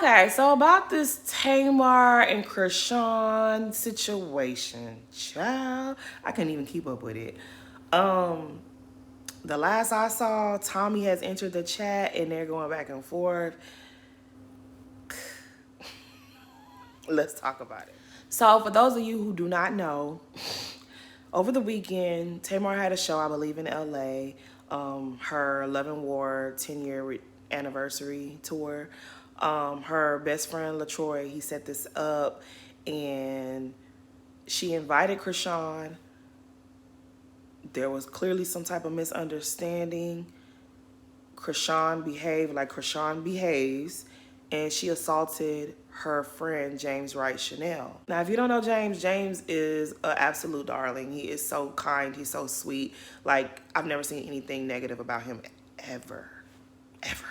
Okay, so about this Tamar and Chrisean situation, child, I couldn't even keep up with it. The last I saw, Tommy has entered the chat and they're going back and forth. Let's talk about it. So for those of you who do not know, over the weekend, Tamar had a show, I believe, in LA, her Love and War 10-year anniversary tour. Her best friend, LaTroy, he set this up, and she invited Chrisean. There was clearly some type of misunderstanding. Chrisean behaved like Chrisean behaves, and she assaulted her friend, James Wright Chanel. Now, if you don't know James, James is an absolute darling. He is so kind. He's so sweet. Like, I've never seen anything negative about him ever. Ever.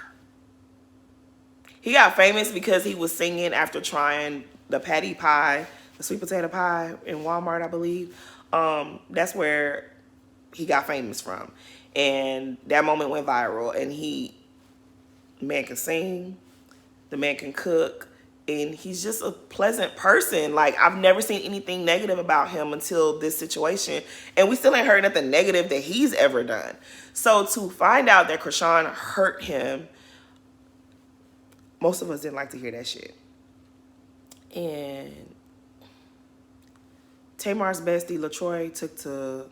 He got famous because he was singing after trying the patty pie, the sweet potato pie in Walmart, I believe. That's where he got famous from. And that moment went viral. And the man can sing, the man can cook, and he's just a pleasant person. Like, I've never seen anything negative about him until this situation. And we still ain't heard nothing negative that he's ever done. So to find out that Chrisean hurt him, most of us didn't like to hear that shit. And Tamar's bestie, LaTroy, took to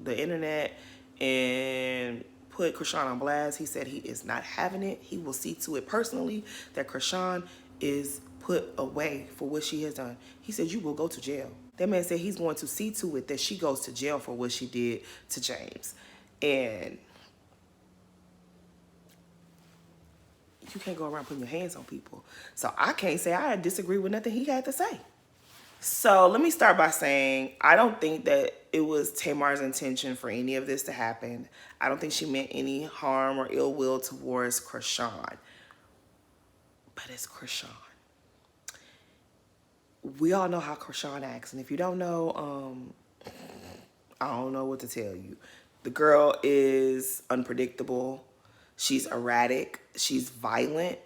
the internet and put Chrisean on blast. He said he is not having it. He will see to it personally that Chrisean is put away for what she has done. He said, you will go to jail. That man said he's going to see to it that she goes to jail for what she did to James. And you can't go around putting your hands on people. So I can't say I disagree with nothing he had to say. So let me start by saying I don't think that it was Tamar's intention for any of this to happen. I don't think she meant any harm or ill will towards Chrisean. But it's Chrisean. We all know how Chrisean acts. And if you don't know, I don't know what to tell you. The girl is unpredictable. She's erratic. She's violent.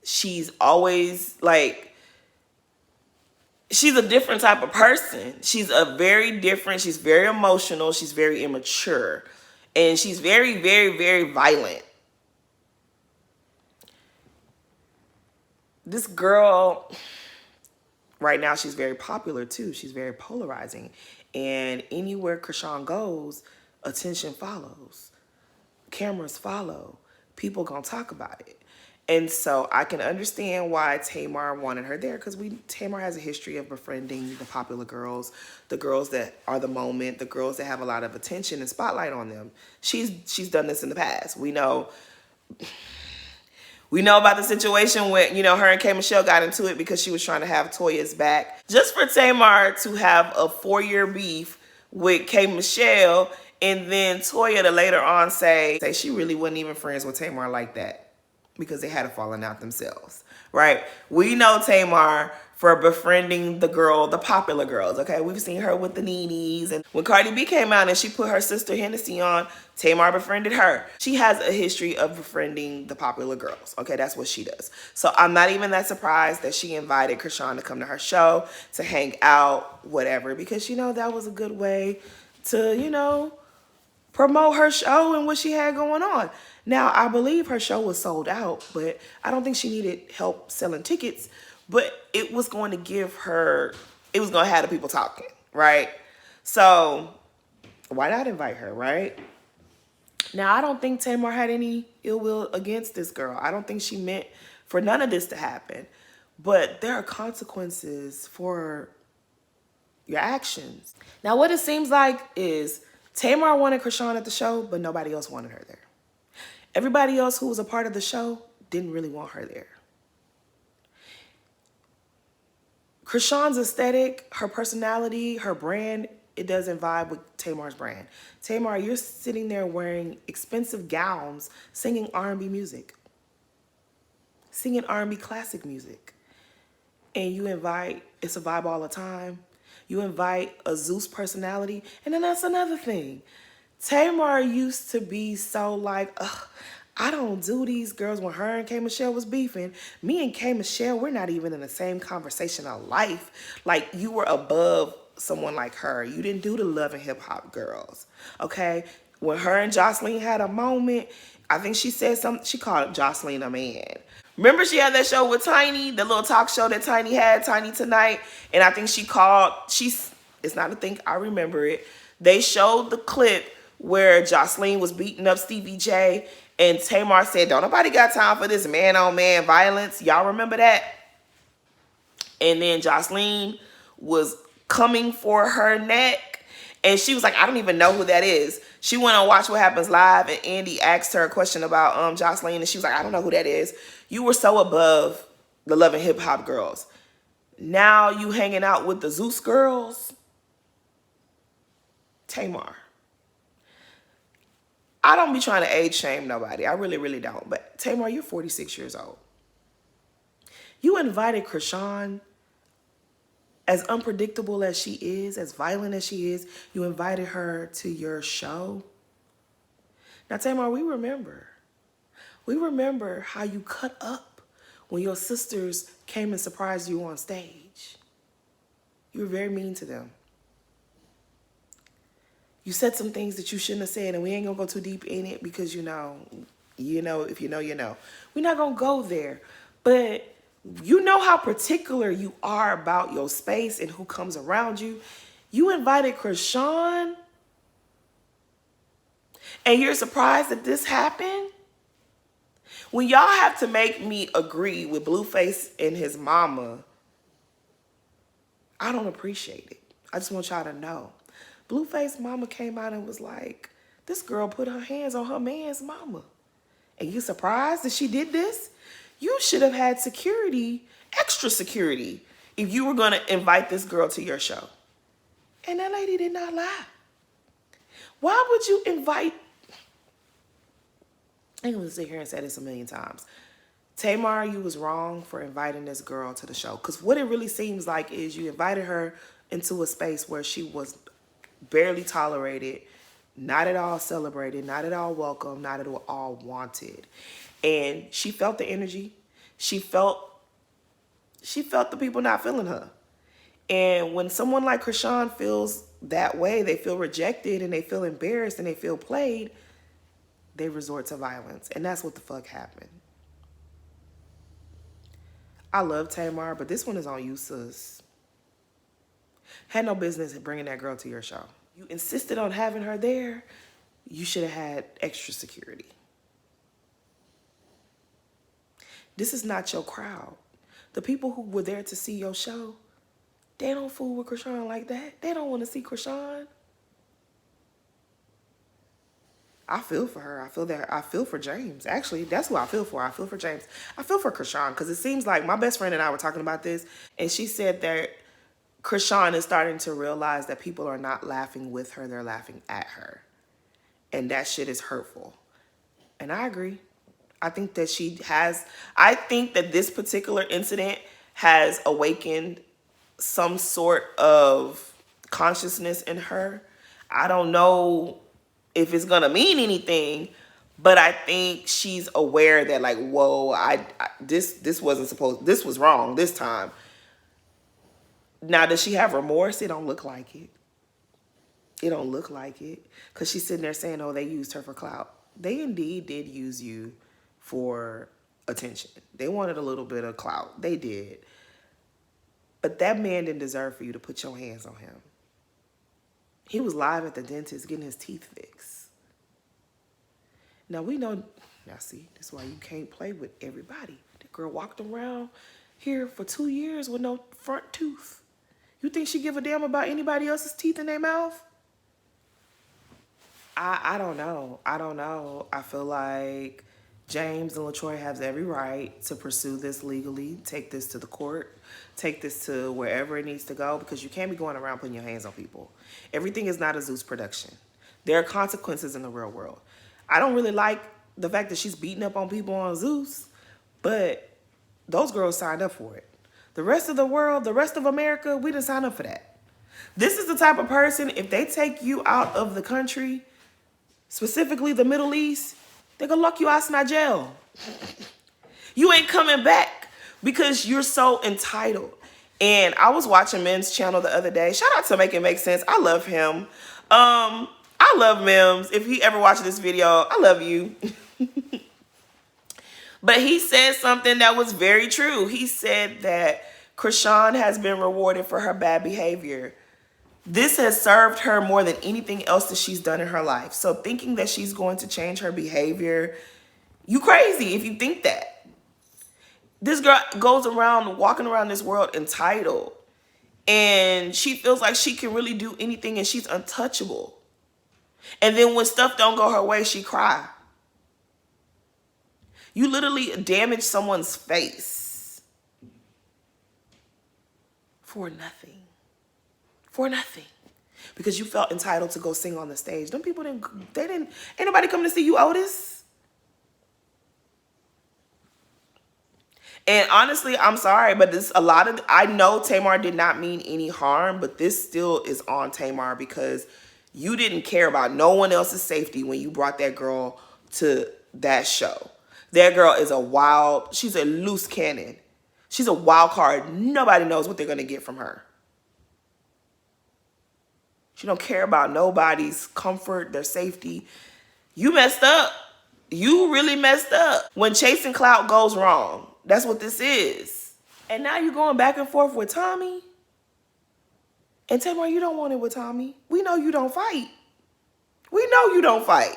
She's always like, she's a different type of person. She's she's very emotional. She's very immature. And she's very, very, very violent. This girl, right now, she's very popular too. She's very polarizing. And anywhere Chrisean goes, attention follows. Cameras follow. People gonna talk about it. And so I can understand why Tamar wanted her there, because Tamar has a history of befriending the popular girls, the girls that are the moment, the girls that have a lot of attention and spotlight on them. She's done this in the past. We know about the situation when, her and K. Michelle got into it because she was trying to have Toya's back. Just for Tamar to have a 4-year beef with K. Michelle, and then Toya to later on say she really wasn't even friends with Tamar like that because they had a falling out themselves, right? We know Tamar for befriending the popular girls, okay? We've seen her with the Nenes. And when Cardi B came out and she put her sister Hennessy on, Tamar befriended her. She has a history of befriending the popular girls, okay? That's what she does. So I'm not even that surprised that she invited Chrisean to come to her show, to hang out, whatever, because, that was a good way to, promote her show and what she had going on. Now, I believe her show was sold out, but I don't think she needed help selling tickets. But it was going to it was going to have the people talking, right? So why not invite her, right? Now, I don't think Tamar had any ill will against this girl. I don't think she meant for none of this to happen. But there are consequences for your actions. Now, what it seems like is Tamar wanted Chrisean at the show, but nobody else wanted her there. Everybody else who was a part of the show didn't really want her there. Chrisean's aesthetic, her personality, her brand, it doesn't vibe with Tamar's brand. Tamar, you're sitting there wearing expensive gowns, singing R&B music, singing R&B classic music. And it's a vibe all the time. You invite a Zeus personality, and then that's another thing. Tamar used to be so like, I don't do these girls. When her and K. Michelle was beefing, me and K. Michelle, we're not even in the same conversation of life. Like, you were above someone like her. You didn't do the Love and Hip Hop girls, okay? When her and Jocelyn had a moment, I think she said something, she called Jocelyn a man. Remember she had that show with Tiny, the little talk show that Tiny had, Tiny Tonight? And I think it's not a thing, I remember it. They showed the clip where Jocelyn was beating up Stevie J, and Tamar said, don't nobody got time for this man-on-man violence. Y'all remember that? And then Jocelyn was coming for her neck, and she was like, I don't even know who that is. She went on Watch What Happens Live, and Andy asked her a question about Jocelyn, and she was like, I don't know who that is. You were so above the Love and Hip Hop girls. Now you hanging out with the Zeus girls? Tamar. I don't be trying to age shame nobody. I really, really don't. But Tamar, you're 46 years old. You invited Chrisean, as unpredictable as she is, as violent as she is, you invited her to your show. Now, Tamar, we remember. We remember how you cut up when your sisters came and surprised you on stage. You were very mean to them. You said some things that you shouldn't have said, and we ain't gonna go too deep in it because if you know, you know. We're not gonna go there, but you know how particular you are about your space and who comes around you. You invited Chrisean, and you're surprised that this happened? When y'all have to make me agree with Blueface and his mama, I don't appreciate it. I just want y'all to know. Blueface mama came out and was like, this girl put her hands on her man's mama. And you surprised that she did this? You should have had security, extra security, if you were going to invite this girl to your show. And that lady did not lie. Why would you invite... I'm going to sit here and say this a million times. Tamar, you was wrong for inviting this girl to the show. Because what it really seems like is you invited her into a space where she was barely tolerated, not at all celebrated, not at all welcome, not at all wanted. And she felt the energy. She felt the people not feeling her. And when someone like Chrisean feels that way, they feel rejected and they feel embarrassed and they feel played, they resort to violence. And that's what the fuck happened. I love Tamar, but this one is on you, sis. Had no business bringing that girl to your show. You insisted on having her there. You should have had extra security. This is not your crowd. The people who were there to see your show, they don't fool with Chrisean like that. They don't want to see Chrisean. I feel for her. I feel for James. Actually, that's who I feel for. I feel for James. I feel for Chrisean because it seems like my best friend and I were talking about this, and she said that Chrisean is starting to realize that people are not laughing with her, they're laughing at her. And that shit is hurtful. And I agree. I think that this particular incident has awakened some sort of consciousness in her. I don't know if it's gonna mean anything, but I think she's aware that, like, whoa, this was wrong this time. Now, does she have remorse? It don't look like it. It don't look like it. Because she's sitting there saying, oh, they used her for clout. They indeed did use you for attention. They wanted a little bit of clout. They did. But that man didn't deserve for you to put your hands on him. He was live at the dentist getting his teeth fixed. Now, we know... Now, see, that's why you can't play with everybody. The girl walked around here for 2 years with no front tooth. You think she give a damn about anybody else's teeth in their mouth? I don't know. I don't know. I feel like James and LaTroy have every right to pursue this legally, take this to the court, take this to wherever it needs to go, because you can't be going around putting your hands on people. Everything is not a Zeus production. There are consequences in the real world. I don't really like the fact that she's beating up on people on Zeus, but those girls signed up for it. The rest of the world, the rest of America, we didn't sign up for that. This is the type of person, if they take you out of the country, specifically the Middle East, They're gonna lock you out of jail. You ain't coming back because you're so entitled. And I was watching Mim's channel the other day. Shout out to Make It Make Sense. I love him. I love Mims. If he ever watches this video, I love you. But he said something that was very true. He said that Chrisean has been rewarded for her bad behavior. This has served her more than anything else that she's done in her life. So thinking that she's going to change her behavior, you crazy if you think that. This girl goes around, walking around this world entitled. And she feels like she can really do anything and she's untouchable. And then when stuff don't go her way, she cry. You literally damage someone's face for nothing. For nothing. Because you felt entitled to go sing on the stage. Them people ain't nobody come to see you, Otis. And honestly, I'm sorry, but I know Tamar did not mean any harm, but this still is on Tamar because you didn't care about no one else's safety when you brought that girl to that show. That girl is she's a loose cannon. She's a wild card. Nobody knows what they're going to get from her. She don't care about nobody's comfort, their safety. You messed up. You really messed up. When chasing clout goes wrong, that's what this is. And now you're going back and forth with Tommy. And Tamar, you don't want it with Tommy. We know you don't fight. We know you don't fight.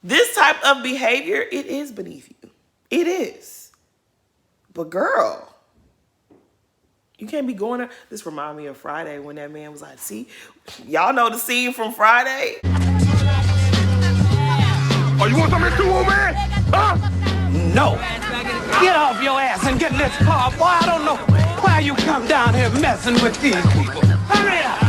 This type of behavior, it is beneath you. It is. But girl, you can't be going there. This reminds me of Friday when that man was like, see, y'all know the scene from Friday? Oh, you want something too, old man? Huh? No. Get off your ass and get in this car. Boy, I don't know why you come down here messing with these people. Hurry up.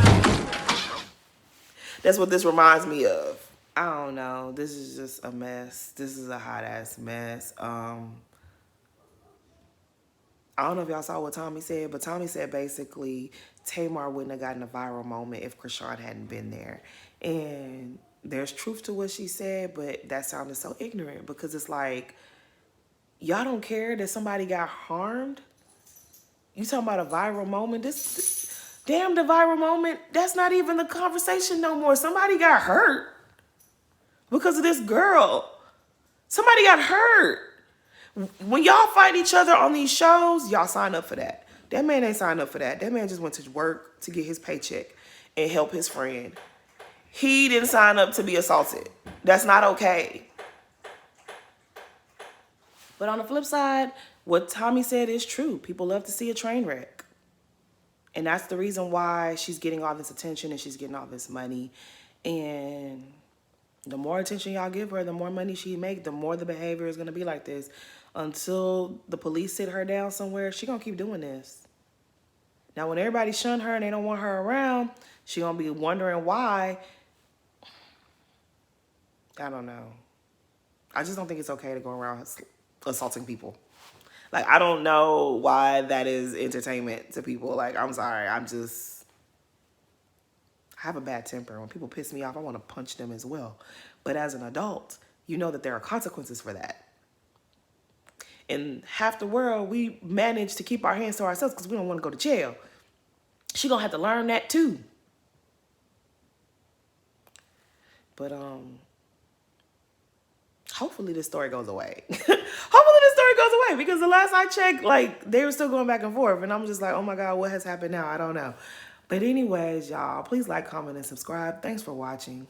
That's what this reminds me of. I don't know. This is just a mess. This is a hot ass mess. I don't know if y'all saw what Tommy said, but Tommy said basically Tamar wouldn't have gotten a viral moment if Chrisean hadn't been there. And there's truth to what she said, but that sounded so ignorant because it's like, y'all don't care that somebody got harmed? You talking about a viral moment? Damn, the viral moment, that's not even the conversation no more. Somebody got hurt because of this girl. Somebody got hurt. When y'all fight each other on these shows, y'all sign up for that. That man ain't signed up for that. That man just went to work to get his paycheck and help his friend. He didn't sign up to be assaulted. That's not okay. But on the flip side, what Tommy said is true. People love to see a train wreck. And that's the reason why she's getting all this attention and she's getting all this money. And the more attention y'all give her, the more money she make, the more the behavior is going to be like this. Until the police sit her down somewhere, she going to keep doing this. Now, when everybody shun her and they don't want her around, she going to be wondering why. I don't know. I just don't think it's okay to go around assaulting people. Like, I don't know why that is entertainment to people. Like, I'm sorry. I have a bad temper. When people piss me off, I want to punch them as well. But as an adult, you know that there are consequences for that. In half the world, we manage to keep our hands to ourselves because we don't want to go to jail. She gonna have to learn that too. But hopefully this story goes away. Hopefully this story goes away because the last I checked, like, they were still going back and forth. And I'm just like, oh my God, what has happened now? I don't know. But anyways, y'all, please like, comment, and subscribe. Thanks for watching.